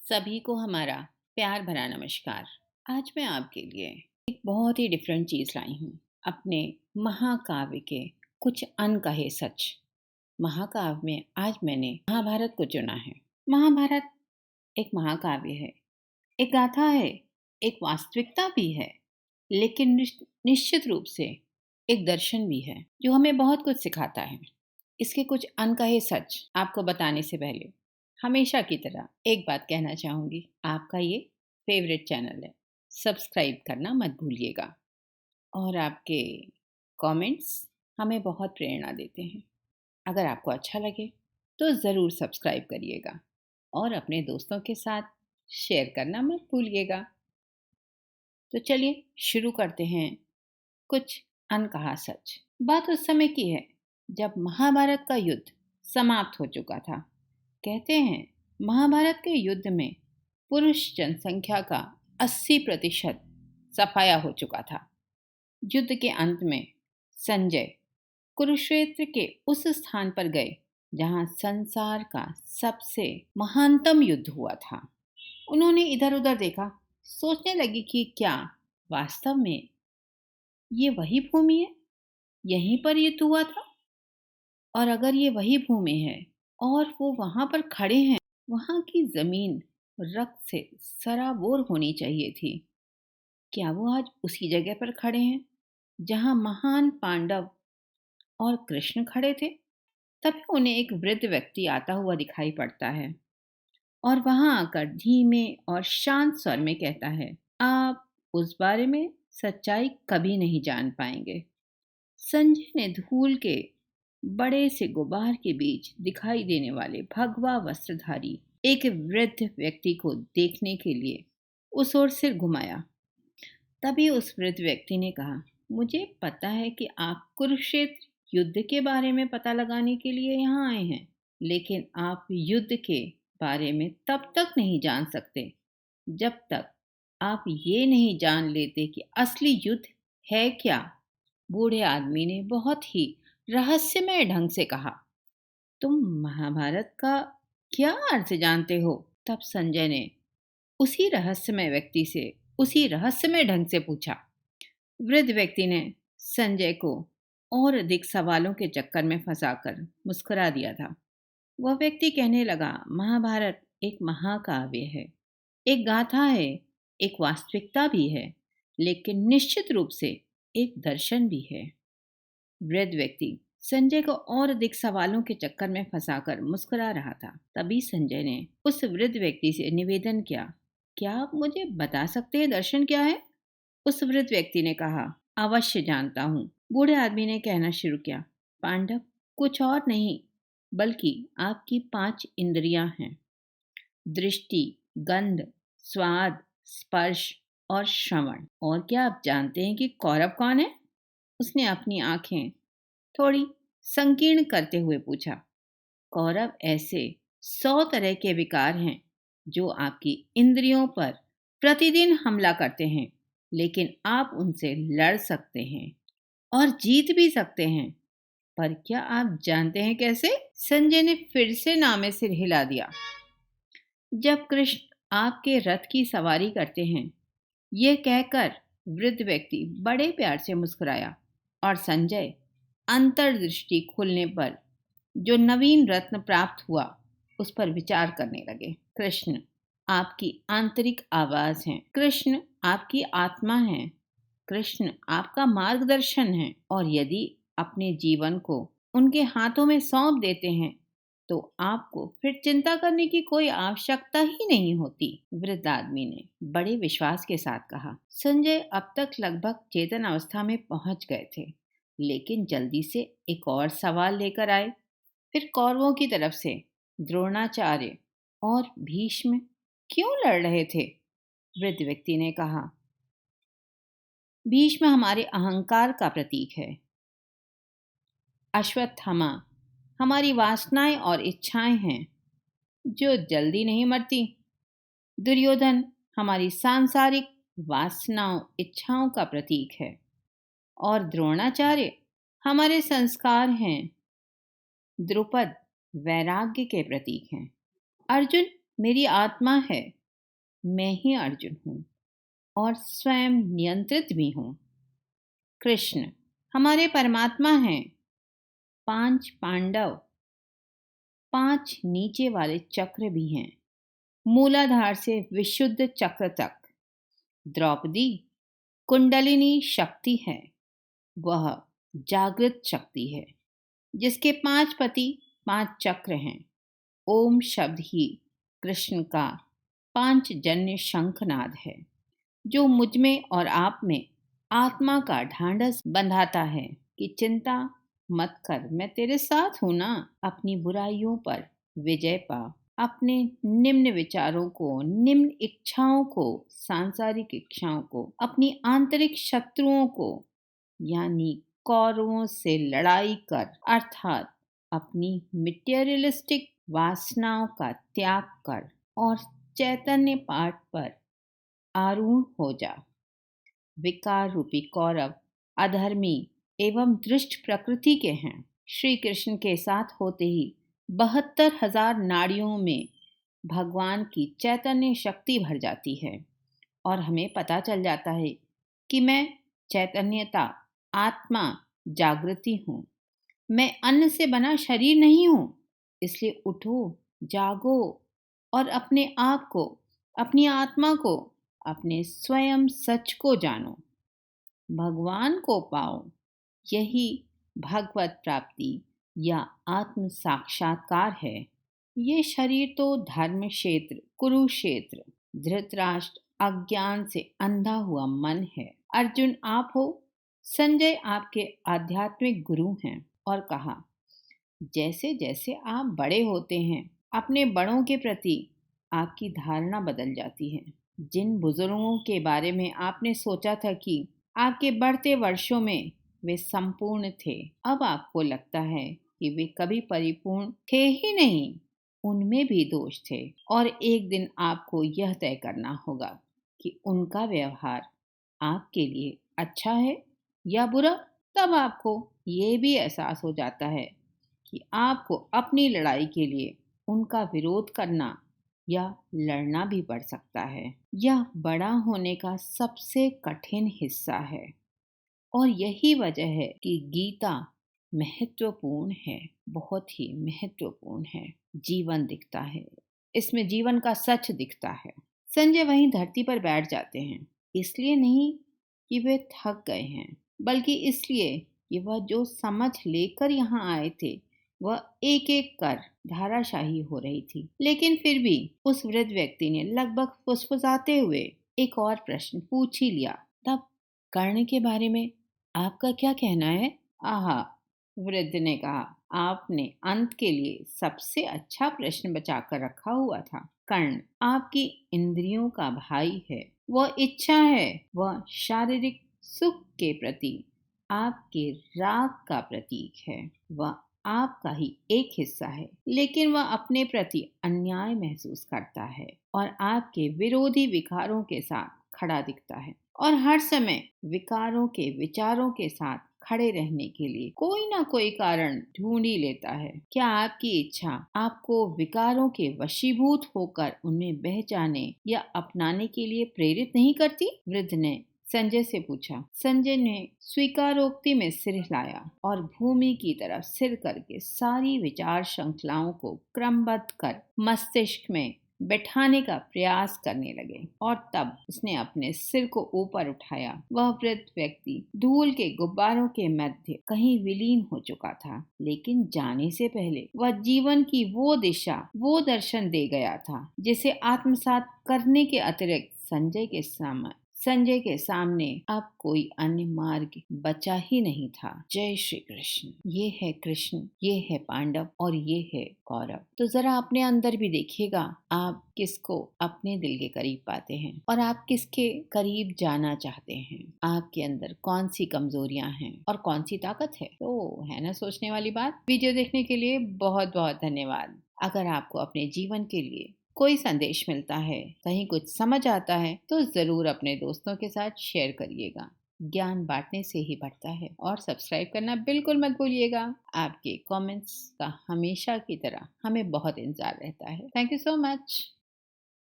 सभी को हमारा प्यार भरा नमस्कार। आज मैं आपके लिए एक बहुत ही डिफरेंट चीज़ लाई हूँ। अपने महाकाव्य के कुछ अनकहे सच। महाकाव्य में आज मैंने महाभारत को चुना है। महाभारत एक महाकाव्य है, एक गाथा है, एक वास्तविकता भी है, लेकिन निश्चित रूप से एक दर्शन भी है जो हमें बहुत कुछ सिखाता है। इसके कुछ अनकहे सच आपको बताने से पहले हमेशा की तरह एक बात कहना चाहूँगी। आपका ये फेवरेट चैनल है, सब्सक्राइब करना मत भूलिएगा। और आपके कमेंट्स हमें बहुत प्रेरणा देते हैं। अगर आपको अच्छा लगे तो ज़रूर सब्सक्राइब करिएगा और अपने दोस्तों के साथ शेयर करना मत भूलिएगा। तो चलिए शुरू करते हैं कुछ अनकहा सच। बात उस समय की है जब महाभारत का युद्ध समाप्त हो चुका था। कहते हैं महाभारत के युद्ध में पुरुष जनसंख्या का 80% सफाया हो चुका था। युद्ध के अंत में संजय कुरुक्षेत्र के उस स्थान पर गए जहां संसार का सबसे महानतम युद्ध हुआ था। उन्होंने इधर उधर देखा, सोचने लगी कि क्या वास्तव में ये वही भूमि है, यहीं पर युद्ध हुआ था। और अगर ये वही भूमि है और वो वहां पर खड़े हैं, वहां की जमीन रक्त से सराबोर होनी चाहिए थी। क्या वो आज उसी जगह पर खड़े हैं जहां महान पांडव और कृष्ण खड़े थे? तभी उन्हें एक वृद्ध व्यक्ति आता हुआ दिखाई पड़ता है और वहां आकर धीमे और शांत स्वर में कहता है, आप उस बारे में सच्चाई कभी नहीं जान पाएंगे। संजय ने धूल के बड़े से गुबार के बीच दिखाई देने वाले भगवा वस्त्रधारी एक वृद्ध व्यक्ति को देखने के लिए उस ओर सिर घुमाया। तभी उस वृद्ध व्यक्ति ने कहा, मुझे पता है कि आप कुरुक्षेत्र युद्ध के बारे में पता लगाने के लिए यहाँ आए हैं, लेकिन आप युद्ध के बारे में तब तक नहीं जान सकते जब तक आप ये नहीं जान लेते कि असली युद्ध है क्या। बूढ़े आदमी ने बहुत ही रहस्यमय ढंग से कहा, तुम महाभारत का क्या अर्थ जानते हो? तब संजय ने उसी रहस्यमय व्यक्ति से उसी रहस्यमय ढंग से पूछा। वृद्ध व्यक्ति ने संजय को और अधिक सवालों के चक्कर में फंसाकर मुस्कुरा दिया था। वह व्यक्ति कहने लगा, महाभारत एक महाकाव्य है, एक गाथा है, एक वास्तविकता भी है, लेकिन निश्चित रूप से एक दर्शन भी है। वृद्ध व्यक्ति संजय को और अधिक सवालों के चक्कर में फंसाकर मुस्कुरा रहा था। तभी संजय ने उस वृद्ध व्यक्ति से निवेदन किया, क्या आप मुझे बता सकते हैं दर्शन क्या है? उस वृद्ध व्यक्ति ने कहा, अवश्य जानता हूँ। बूढ़े आदमी ने कहना शुरू किया, पांडव, कुछ और नहीं बल्कि आपकी 5 इंद्रियां हैं, दृष्टि, गंध, स्वाद, स्पर्श और श्रवण। और क्या आप जानते हैं कि कौरव कौन है? उसने अपनी आंखें थोड़ी संकीर्ण करते हुए पूछा। कौरव ऐसे 100 तरह के विकार हैं जो आपकी इंद्रियों पर प्रतिदिन हमला करते हैं, लेकिन आप उनसे लड़ सकते हैं और जीत भी सकते हैं। पर क्या आप जानते हैं कैसे? संजय ने फिर से नामे सिर हिला दिया। जब कृष्ण आपके रथ की सवारी करते हैं, यह कहकर वृद्ध व्यक्ति बड़े प्यार से मुस्कुराया और संजय अंतर्दृष्टि खुलने पर जो नवीन रत्न प्राप्त हुआ उस पर विचार करने लगे। कृष्ण आपकी आंतरिक आवाज हैं, कृष्ण आपकी आत्मा है, कृष्ण आपका मार्गदर्शन है, और यदि अपने जीवन को उनके हाथों में सौंप देते हैं तो आपको फिर चिंता करने की कोई आवश्यकता ही नहीं होती। वृद्ध आदमी ने बड़े विश्वास के साथ कहा। संजय अब तक लगभग चेतन अवस्था में पहुंच गए थे, लेकिन जल्दी से एक और सवाल लेकर आए। फिर कौरवों की तरफ से द्रोणाचार्य और भीष्म क्यों लड़ रहे थे? वृद्ध व्यक्ति ने कहा, भीष्म हमारे अहंकार का प्रतीक है, अश्वत्थामा हमारी वासनाएं और इच्छाएं हैं जो जल्दी नहीं मरती, दुर्योधन हमारी सांसारिक वासनाओं इच्छाओं का प्रतीक है, और द्रोणाचार्य हमारे संस्कार हैं, द्रुपद वैराग्य के प्रतीक हैं, अर्जुन मेरी आत्मा है मैं ही अर्जुन हूँ और स्वयं नियंत्रित भी हूँ। कृष्ण हमारे परमात्मा हैं। 5 पांडव, 5 नीचे वाले चक्र भी हैं, मूलाधार से विशुद्ध चक्र तक। द्रौपदी कुंडलिनी शक्ति है, वह जागृत शक्ति है, जिसके 5 पति 5 चक्र हैं। ओम शब्द ही कृष्ण का पांचजन्य शंखनाद है, जो मुझ में और आप में आत्मा का ढांढस बंधाता है कि चिंता मत कर, मैं तेरे साथ हूं ना। अपनी बुराइयों पर विजय पा, अपने निम्न विचारों को, निम्न इच्छाओं को, सांसारिक इच्छाओं को, अपनी आंतरिक शत्रुओं को यानी कौरवों से लड़ाई कर, अर्थात अपनी मटेरियलिस्टिक वासनाओं का त्याग कर और चैतन्य पाठ पर आरूढ़ हो जा। विकार रूपी कौरव अधर्मी एवं दुष्ट प्रकृति के हैं। श्री कृष्ण के साथ होते ही 72,000 नाड़ियों में भगवान की चैतन्य शक्ति भर जाती है और हमें पता चल जाता है कि मैं चैतन्यता, आत्मा, जागृति हूँ। मैं अन्न से बना शरीर नहीं हूँ। इसलिए उठो, जागो और अपने आप को, अपनी आत्मा को, अपने स्वयं सच को जानो, भगवान को पाओ। यही भगवत प्राप्ति या आत्म साक्षात्कार है। ये शरीर तो धर्म क्षेत्र, कुरुक्षेत्र, धृतराष्ट्र, अज्ञान से अंधा हुआ मन है। अर्जुन आप हो, संजय आपके आध्यात्मिक गुरु हैं। और कहा, जैसे जैसे आप बड़े होते हैं, अपने बड़ों के प्रति आपकी धारणा बदल जाती है। जिन बुजुर्गों के बारे में आपने सोचा था कि आपके बढ़ते वर्षों में वे संपूर्ण थे, अब आपको लगता है कि वे कभी परिपूर्ण थे ही नहीं, उनमें भी दोष थे। और एक दिन आपको यह तय करना होगा कि उनका व्यवहार आपके लिए अच्छा है या बुरा। तब आपको ये भी एहसास हो जाता है कि आपको अपनी लड़ाई के लिए उनका विरोध करना या लड़ना भी पड़ सकता है। यह बड़ा होने का सबसे कठिन हिस्सा है और यही वजह है कि गीता महत्वपूर्ण है, बहुत ही महत्वपूर्ण है। जीवन दिखता है, इसमें जीवन का सच दिखता है। संजय वहीं धरती पर बैठ जाते हैं, इसलिए नहीं कि वे थक गए हैं, बल्कि इसलिए कि वह जो समझ लेकर यहाँ आए थे वह एक एक कर धाराशाही हो रही थी। लेकिन फिर भी उस वृद्ध व्यक्ति ने लगभग फुसफुसाते हुए एक और प्रश्न पूछ ही लिया। तब कर्ण के बारे में आपका क्या कहना है? आहा, वृद्ध ने कहा, आपने अंत के लिए सबसे अच्छा प्रश्न बचा कर रखा हुआ था। कर्ण आपकी इंद्रियों का भाई है, वह इच्छा है, वह शारीरिक सुख के प्रति आपके राग का प्रतीक है। वह आपका ही एक हिस्सा है, लेकिन वह अपने प्रति अन्याय महसूस करता है और आपके विरोधी विकारों के साथ खड़ा दिखता है और हर समय विकारों के विचारों के साथ खड़े रहने के लिए कोई ना कोई कारण ढूंढ ही लेता है। क्या आपकी इच्छा आपको विकारों के वशीभूत होकर उनमें बह जाने या अपनाने के लिए प्रेरित नहीं करती? वृद्ध ने संजय से पूछा। संजय ने स्वीकारोक्ति में सिर हिलाया और भूमि की तरफ सिर करके सारी विचार श्रृंखलाओं को क्रमबद्ध कर मस्तिष्क में बैठाने का प्रयास करने लगे। और तब उसने अपने सिर को ऊपर उठाया। वह वृद्ध व्यक्ति धूल के गुब्बारों के मध्य कहीं विलीन हो चुका था, लेकिन जाने से पहले वह जीवन की वो दिशा, वो दर्शन दे गया था जिसे आत्मसात करने के अतिरिक्त संजय के सामने अब कोई अन्य मार्ग बचा ही नहीं था। जय श्री कृष्ण। ये है कृष्ण, ये है पांडव और ये है कौरव। तो जरा अपने अंदर भी देखिएगा, आप किसको अपने दिल के करीब पाते हैं और आप किसके करीब जाना चाहते हैं। आपके अंदर कौन सी कमजोरियां हैं और कौन सी ताकत है। तो है ना सोचने वाली बात। वीडियो देखने के लिए बहुत बहुत धन्यवाद। अगर आपको अपने जीवन के लिए कोई संदेश मिलता है, कहीं कुछ समझ आता है, तो जरूर अपने दोस्तों के साथ शेयर करिएगा। ज्ञान बांटने से ही बढ़ता है। और सब्सक्राइब करना बिल्कुल मत भूलिएगा। आपके कमेंट्स का हमेशा की तरह हमें बहुत इंतजार रहता है। Thank you so much.